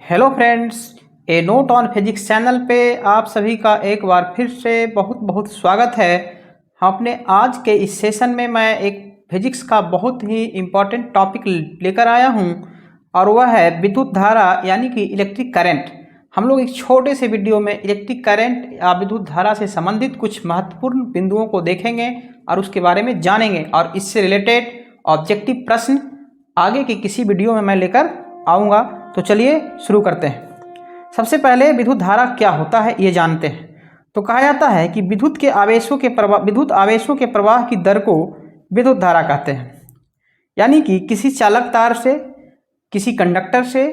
Hello friends, A note on physics channel पे आप सभी का एक बार फिर से बहुत बहुत स्वागत है। हम अपने आज के इस सेशन में मैं एक फिजिक्स का बहुत ही इम्पॉर्टेंट टॉपिक लेकर आया हूँ और वह है विद्युत धारा यानी कि इलेक्ट्रिक करंट। हम लोग एक छोटे से वीडियो में इलेक्ट्रिक करंट या विद्युत धारा से संबंधित कुछ महत्वपूर्ण बिंदुओं को देखेंगे और उसके बारे में जानेंगे और इससे रिलेटेड ऑब्जेक्टिव प्रश्न आगे की किसी वीडियो में मैं लेकर आऊँगा। तो चलिए शुरू करते हैं। सबसे पहले विद्युत धारा क्या होता है ये जानते हैं। तो कहा जाता है कि विद्युत आवेशों के प्रवाह की दर को विद्युत धारा कहते हैं। यानी कि किसी चालक तार से किसी कंडक्टर से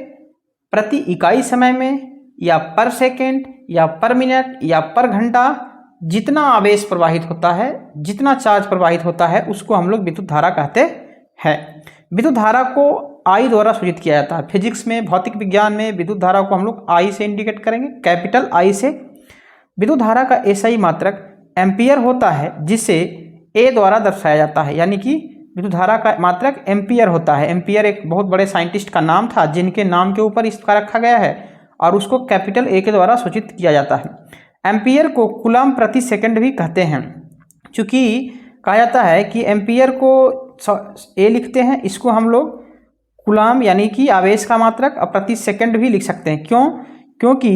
प्रति इकाई समय में या पर सेकेंड या पर मिनट या पर घंटा जितना आवेश प्रवाहित होता है, जितना चार्ज प्रवाहित होता है, उसको हम लोग विद्युत धारा कहते हैं। विद्युत धारा को आई द्वारा सूचित किया जाता है। फिजिक्स में, भौतिक विज्ञान में विद्युत धारा को हम लोग आई से इंडिकेट करेंगे, कैपिटल आई से। विद्युत धारा का एसआई मात्रक एम्पियर होता है, जिसे ए द्वारा दर्शाया जाता है। यानी कि विद्युत धारा का मात्रक एम्पियर होता है। एम्पियर एक बहुत बड़े साइंटिस्ट का नाम था जिनके नाम के ऊपर इसका रखा गया है और उसको कैपिटल ए के द्वारा सूचित किया जाता है। एम्पियर को कूलम प्रति सेकंड भी कहते हैं। चूँकि कहा जाता है कि एम्पियर को ए लिखते हैं, इसको हम लोग कूलम यानी कि आवेश का मात्रक और प्रति सेकंड भी लिख सकते हैं। क्यों? क्योंकि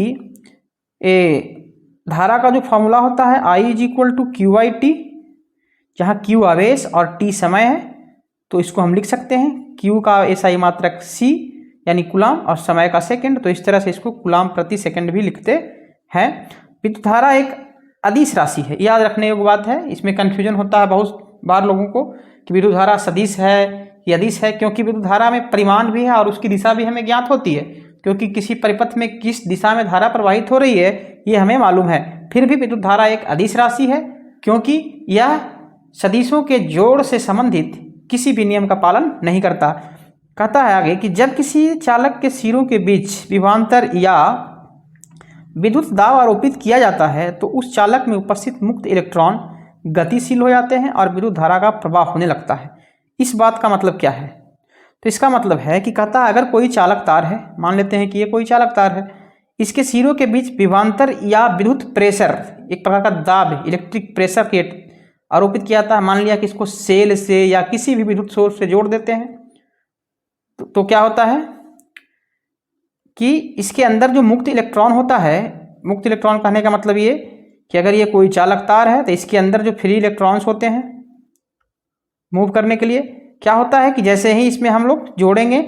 धारा का जो फॉर्मूला होता है I is equal to Q I T, जहाँ क्यू आवेश और टी समय है, तो इसको हम लिख सकते हैं क्यू का एसआई मात्रक C यानी कूलम और समय का सेकंड। तो इस तरह से इसको कूलम प्रति सेकंड भी लिखते हैं। विद्युत धारा एक अदिश राशि है, याद रखने योग्य बात है। इसमें कन्फ्यूजन होता है बहुत बार लोगों को कि विद्युत धारा सदिश है या अदिश है, क्योंकि विद्युत धारा में परिमाण भी है और उसकी दिशा भी हमें ज्ञात होती है, क्योंकि किसी परिपथ में किस दिशा में धारा प्रवाहित हो रही है ये हमें मालूम है। फिर भी विद्युत धारा एक अदिश राशि है, क्योंकि यह सदिशों के जोड़ से संबंधित किसी भी नियम का पालन नहीं करता। कहता है आगे कि जब किसी चालक के सिरों के बीच विभवांतर या विद्युत दाब आरोपित किया जाता है तो उस चालक में उपस्थित मुक्त इलेक्ट्रॉन गतिशील हो जाते हैं और विद्युत धारा का प्रवाह होने लगता है। इस बात का मतलब क्या है? तो इसका मतलब है कि कहता है अगर कोई चालक तार है, मान लेते हैं कि ये कोई चालक तार है, इसके सिरों के बीच विभवांतर या विद्युत प्रेशर, एक प्रकार का दाब, इलेक्ट्रिक प्रेशर के आरोपित किया जाता है। मान लिया कि इसको सेल से या किसी भी विद्युत सोर्स से जोड़ देते हैं तो क्या होता है कि इसके अंदर जो मुक्त इलेक्ट्रॉन होता है, मुक्त इलेक्ट्रॉन कहने का मतलब ये कि अगर ये कोई चालक तार है तो इसके अंदर जो फ्री इलेक्ट्रॉन्स होते हैं मूव करने के लिए, क्या होता है कि जैसे ही इसमें हम लोग जोड़ेंगे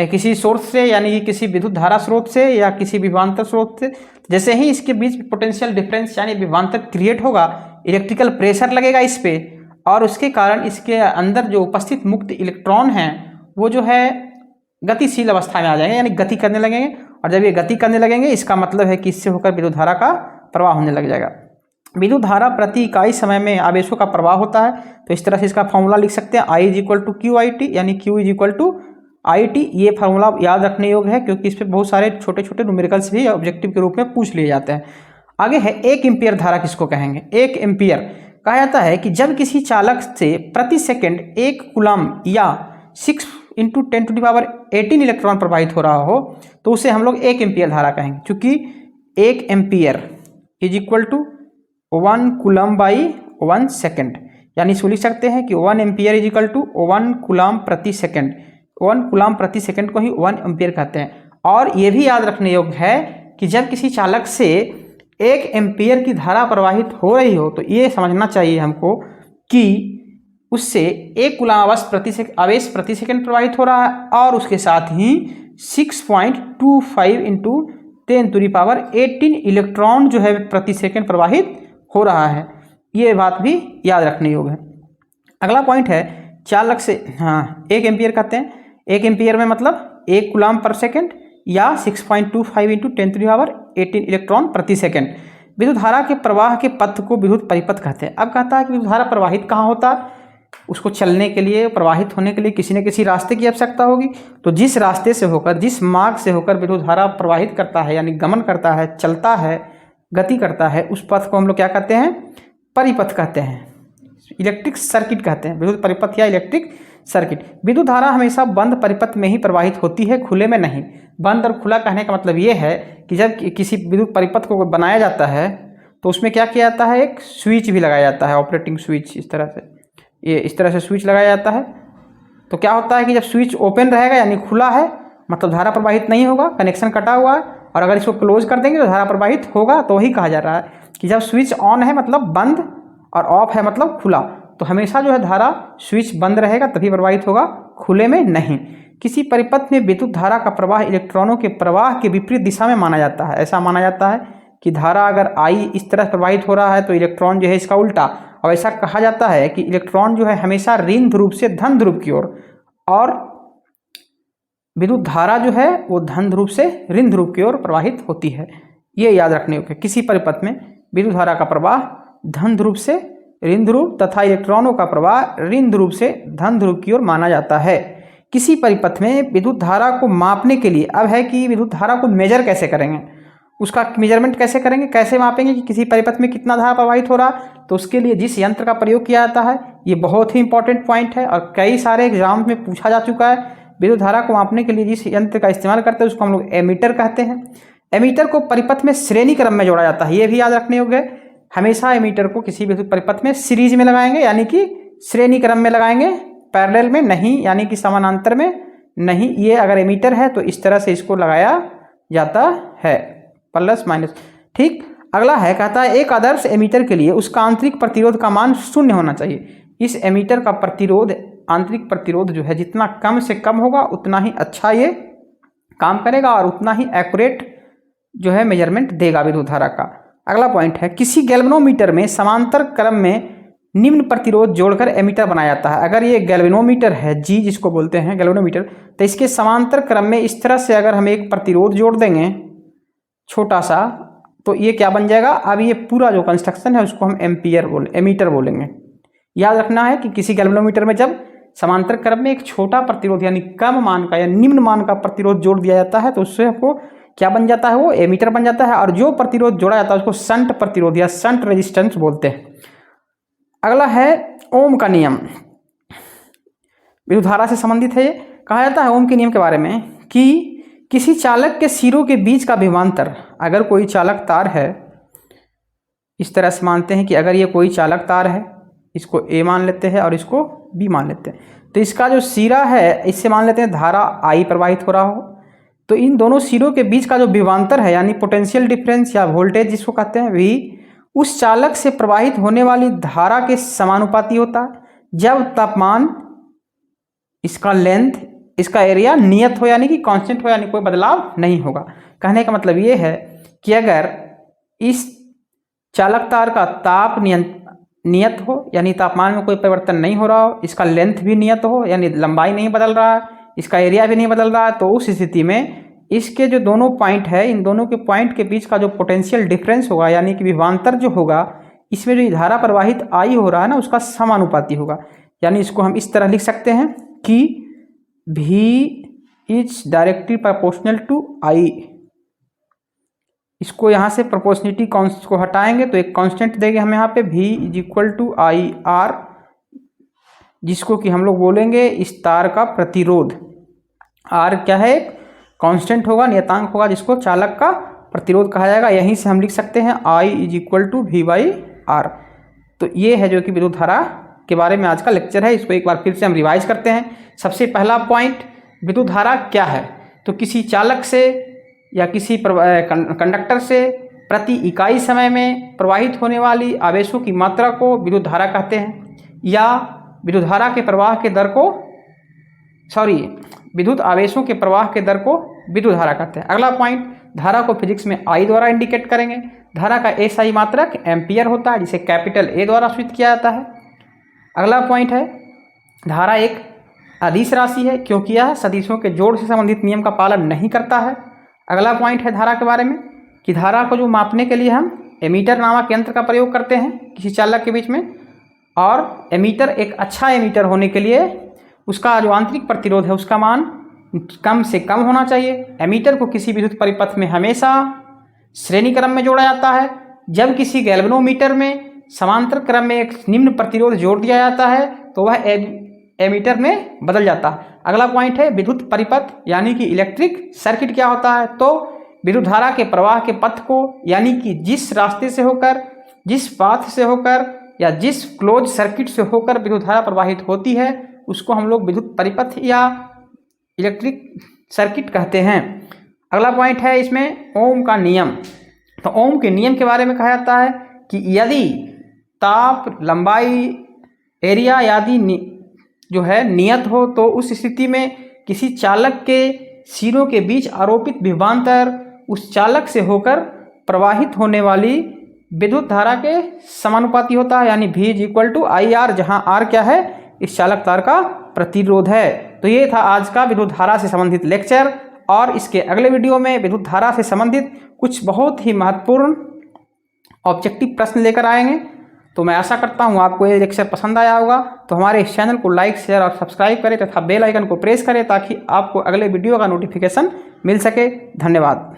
किसी सोर्स से, यानी कि किसी विद्युत धारा स्रोत से या किसी विभवांतर स्रोत से, जैसे ही इसके बीच पोटेंशियल डिफरेंस यानी विभवांतर क्रिएट होगा, इलेक्ट्रिकल प्रेशर लगेगा इस पे और उसके कारण इसके अंदर जो उपस्थित मुक्त इलेक्ट्रॉन हैं वो जो है गतिशील अवस्था में आ जाएंगे, यानी गति करने लगेंगे। और जब ये गति करने लगेंगे इसका मतलब है कि इससे होकर विद्युत धारा का प्रवाह होने लग जाएगा। विद्युत धारा प्रति इकाई समय में आवेशों का प्रवाह होता है। तो इस तरह से इसका फॉर्मूला लिख सकते हैं I is equal to Q I T, यानी Q is equal to I T. ये फार्मूला याद रखने योग्य है क्योंकि इस पर बहुत सारे छोटे छोटे न्यूमेरिकल्स भी ऑब्जेक्टिव के रूप में पूछ लिए जाते हैं। आगे है एक एम्पियर धारा किसको कहेंगे? एक एम्पियर कहा जाता है कि जब किसी चालक से प्रति सेकेंड 1 कूलम या 6 × 10⁻18 इलेक्ट्रॉन प्रवाहित हो रहा हो तो उसे हम लोग एक एम्पियर धारा कहेंगे। चूँकि 1 ampere is equal to 1 coulomb by 1 second, यानी इसको लिख सकते हैं कि 1 ampere is equal to 1 coulomb प्रति सेकेंड। 1 कूलम प्रति सेकेंड को ही 1 एम्पियर कहते हैं। और ये भी याद रखने योग्य है कि जब किसी चालक से 1 एम्पियर की धारा प्रवाहित हो रही हो तो ये समझना चाहिए हमको कि उससे 1 कूलम आवेश प्रति सेकेंड प्रवाहित हो रहा है और उसके साथ ही 6.25 × 10⁻18 इलेक्ट्रॉन जो है प्रति सेकेंड प्रवाहित हो रहा है। ये बात भी याद रखने योग्य है। अगला पॉइंट है चालक से, 1 एम्पियर कहते हैं। 1 एम्पियर में मतलब 1 कूलम पर सेकेंड या 6.25 × 10⁻18 इलेक्ट्रॉन प्रति सेकेंड। विद्युत धारा के प्रवाह के पथ को विद्युत परिपथ कहते हैं। अब कहता है कि विद्युत धारा प्रवाहित कहाँ होता है? उसको चलने के लिए, प्रवाहित होने के लिए किसी न किसी रास्ते की आवश्यकता होगी। तो जिस रास्ते से होकर, जिस मार्ग से होकर विद्युत धारा प्रवाहित करता है, यानी गमन करता है, चलता है, गति करता है, उस पथ को हम लोग क्या कहते हैं? परिपथ कहते हैं। इलेक्ट्रिक सर्किट कहते हैं, विद्युत परिपथ या इलेक्ट्रिक सर्किट। विद्युत धारा हमेशा बंद परिपथ में ही प्रवाहित होती है, खुले में नहीं। बंद और खुला कहने का मतलब ये है कि जब किसी विद्युत परिपथ को बनाया जाता है तो उसमें क्या किया जाता है, एक स्विच भी लगाया जाता है, ऑपरेटिंग स्विच। इस तरह से स्विच लगाया जाता है। तो क्या होता है कि जब स्विच ओपन रहेगा यानी खुला है, मतलब धारा प्रवाहित नहीं होगा, कनेक्शन कटा हुआ है, और अगर इसको क्लोज कर देंगे तो धारा प्रवाहित होगा। तो वही कहा जा रहा है कि जब स्विच ऑन है मतलब बंद, और ऑफ है मतलब खुला, तो हमेशा जो है धारा स्विच बंद रहेगा तभी प्रवाहित होगा, खुले में नहीं। किसी परिपथ में विद्युत धारा का प्रवाह इलेक्ट्रॉनों के प्रवाह के विपरीत दिशा में माना जाता है। ऐसा माना जाता है कि धारा अगर आई इस तरह प्रवाहित हो रहा है तो इलेक्ट्रॉन जो है इसका उल्टा, और ऐसा कहा जाता है कि इलेक्ट्रॉन जो है हमेशा ऋण ध्रुव से धन ध्रुव की ओर, और विद्युत धारा जो है वो धन ध्रुव से ऋण ध्रुव की ओर प्रवाहित होती है। ये याद रखने योग्य। किसी परिपथ में विद्युत धारा का प्रवाह धन ध्रुव से ऋण ध्रुव तथा इलेक्ट्रॉनों का प्रवाह ऋण ध्रुव से धन ध्रुव की ओर माना जाता है। किसी परिपथ में विद्युत धारा को मापने के लिए अब है कि विद्युत धारा को मेजर कैसे करेंगे, उसका मेजरमेंट कैसे करेंगे, कैसे मापेंगे कि किसी परिपथ में कितना धारा प्रवाहित हो रहा। तो उसके लिए जिस यंत्र का प्रयोग किया जाता है ये बहुत ही इंपॉर्टेंट पॉइंट है और कई सारे एग्जाम में पूछा जा चुका है। विद्युत धारा को मापने के लिए जिस यंत्र का इस्तेमाल करते हैं उसको हम लोग एमीटर कहते हैं। एमीटर को परिपथ में श्रेणी क्रम में जोड़ा जाता है, ये भी याद रखने योग्य है। हमेशा एमीटर को किसी विद्युत परिपथ में सीरीज में लगाएंगे, यानी कि श्रेणी क्रम में लगाएंगे, पैरेलल में नहीं, यानी कि समानांतर में नहीं। ये अगर एमीटर है तो इस तरह से इसको लगाया जाता है, प्लस माइनस। ठीक, अगला है, कहता है एक आदर्श एमीटर के लिए उसका आंतरिक प्रतिरोध का मान 0 होना चाहिए। इस एमीटर का प्रतिरोध, आंतरिक प्रतिरोध जो है जितना कम से कम होगा उतना ही अच्छा ये काम करेगा और उतना ही एक्यूरेट जो है मेजरमेंट देगा विद्युत धारा का। अगला पॉइंट है, किसी गैल्वेनोमीटर में समांतर क्रम में निम्न प्रतिरोध जोड़कर एमीटर बनाया जाता है। अगर ये गैल्वेनोमीटर है, जी जिसको बोलते हैं गैल्वेनोमीटर, तो इसके समांतर क्रम में इस तरह से अगर हम एक प्रतिरोध जोड़ देंगे छोटा सा, तो ये क्या बन जाएगा। अब ये पूरा जो कंस्ट्रक्शन है उसको हम एमीटर बोलेंगे। याद रखना है कि किसी गैल्वेनोमीटर में जब समांतर क्रम में एक छोटा प्रतिरोध यानी कम मान का या निम्न मान का प्रतिरोध जोड़ दिया जाता है तो उससे आपको क्या बन जाता है, वो एमीटर बन जाता है। और जो प्रतिरोध जोड़ा जाता है उसको शंट प्रतिरोध या शंट रेजिस्टेंस बोलते हैं। अगला है ओम का नियम, विद्युत धारा से संबंधित है। ये कहा जाता है ओम के नियम के बारे में कि किसी चालक के सिरों के बीच का विभवांतर, अगर कोई चालक तार है, इस तरह से मानते हैं कि अगर ये कोई चालक तार है, इसको ए मान लेते हैं और इसको बी मान लेते हैं, तो इसका जो सिरा है इससे मान लेते हैं धारा आई प्रवाहित हो रहा हो, तो इन दोनों सिरों के बीच का जो विभवांतर है यानी पोटेंशियल डिफरेंस या वोल्टेज जिसको कहते हैं, भी उस चालक से प्रवाहित होने वाली धारा के समानुपाती होता है जब तापमान, इसका लेंथ, इसका एरिया नियत हो यानी कि कांस्टेंट हो, यानी कोई बदलाव नहीं होगा। कहने का मतलब ये है कि अगर इस चालक तार का ताप नियत हो यानी तापमान में कोई परिवर्तन नहीं हो रहा हो, इसका लेंथ भी नियत हो यानी लंबाई नहीं बदल रहा है, इसका एरिया भी नहीं बदल रहा है, तो उस स्थिति में इसके जो दोनों पॉइंट है, इन दोनों के पॉइंट के बीच का जो पोटेंशियल डिफरेंस होगा यानी कि विभवांतर जो होगा, इसमें जो धारा प्रवाहित आई हो रहा है ना उसका समानुपाती होगा। यानी इसको हम इस तरह लिख सकते हैं कि V is directly proportional to I। इसको यहाँ से प्रोपोर्शनलिटी कॉन्स्ट को हटाएंगे तो एक कांस्टेंट देंगे हम यहाँ पे V is equal to I R, जिसको कि हम लोग बोलेंगे इस तार का प्रतिरोध। R क्या है, कांस्टेंट होगा, नियतांक होगा, जिसको चालक का प्रतिरोध कहा जाएगा। यहीं से हम लिख सकते हैं I is equal to V by R. तो ये है जो कि विद्युत धारा के बारे में आज का लेक्चर है। इसको एक बार फिर से हम रिवाइज करते हैं। सबसे पहला पॉइंट, विद्युत धारा क्या है, तो किसी चालक से या किसी कंडक्टर से प्रति इकाई समय में प्रवाहित होने वाली आवेशों की मात्रा को विद्युत धारा कहते हैं, या विद्युत धारा के प्रवाह के दर को, विद्युत आवेशों के प्रवाह के दर को विद्युत धारा कहते हैं। अगला पॉइंट, धारा को फिजिक्स में आई द्वारा इंडिकेट करेंगे। धारा का एसआई मात्रक एम्पियर होता है जिसे कैपिटल ए द्वारा सूचित किया जाता है। अगला पॉइंट है, धारा एक अदिश राशि है क्योंकि यह सदिशों के जोड़ से संबंधित नियम का पालन नहीं करता है। अगला पॉइंट है धारा के बारे में कि धारा को जो मापने के लिए हम एमीटर नामक यंत्र का प्रयोग करते हैं किसी चालक के बीच में, और एमीटर एक अच्छा एमीटर होने के लिए उसका जो आंतरिक प्रतिरोध है उसका मान कम से कम होना चाहिए। एमीटर को किसी विद्युत परिपथ में हमेशा श्रेणी क्रम में जोड़ा जाता है। जब किसी गैल्वेनोमीटर में समांतर क्रम में एक निम्न प्रतिरोध जोड़ दिया जाता है तो वह एमीटर में बदल जाता है। अगला पॉइंट है विद्युत परिपथ यानी कि इलेक्ट्रिक सर्किट क्या होता है। तो विद्युत धारा के प्रवाह के पथ को यानी कि जिस रास्ते से होकर, जिस पाथ से होकर या जिस क्लोज सर्किट से होकर विद्युत धारा प्रवाहित होती है उसको हम लोग विद्युत परिपथ या इलेक्ट्रिक सर्किट कहते हैं। अगला पॉइंट है इसमें ओम का नियम। तो ओम के नियम के बारे में कहा जाता है कि यदि ताप, लंबाई, एरिया आदि जो है नियत हो तो उस स्थिति में किसी चालक के सिरों के बीच आरोपित विभवांतर उस चालक से होकर प्रवाहित होने वाली विद्युत धारा के समानुपाती होता है, यानी V = IR, जहां R क्या है, इस चालक तार का प्रतिरोध है। तो ये था आज का विद्युत धारा से संबंधित लेक्चर, और इसके अगले वीडियो में विद्युत धारा से संबंधित कुछ बहुत ही महत्वपूर्ण ऑब्जेक्टिव प्रश्न लेकर आएंगे। तो मैं आशा करता हूँ आपको ये लेक्चर पसंद आया होगा। तो हमारे इस चैनल को लाइक, शेयर और सब्सक्राइब करें तथा बेल आइकन को प्रेस करें ताकि आपको अगले वीडियो का नोटिफिकेशन मिल सके। धन्यवाद।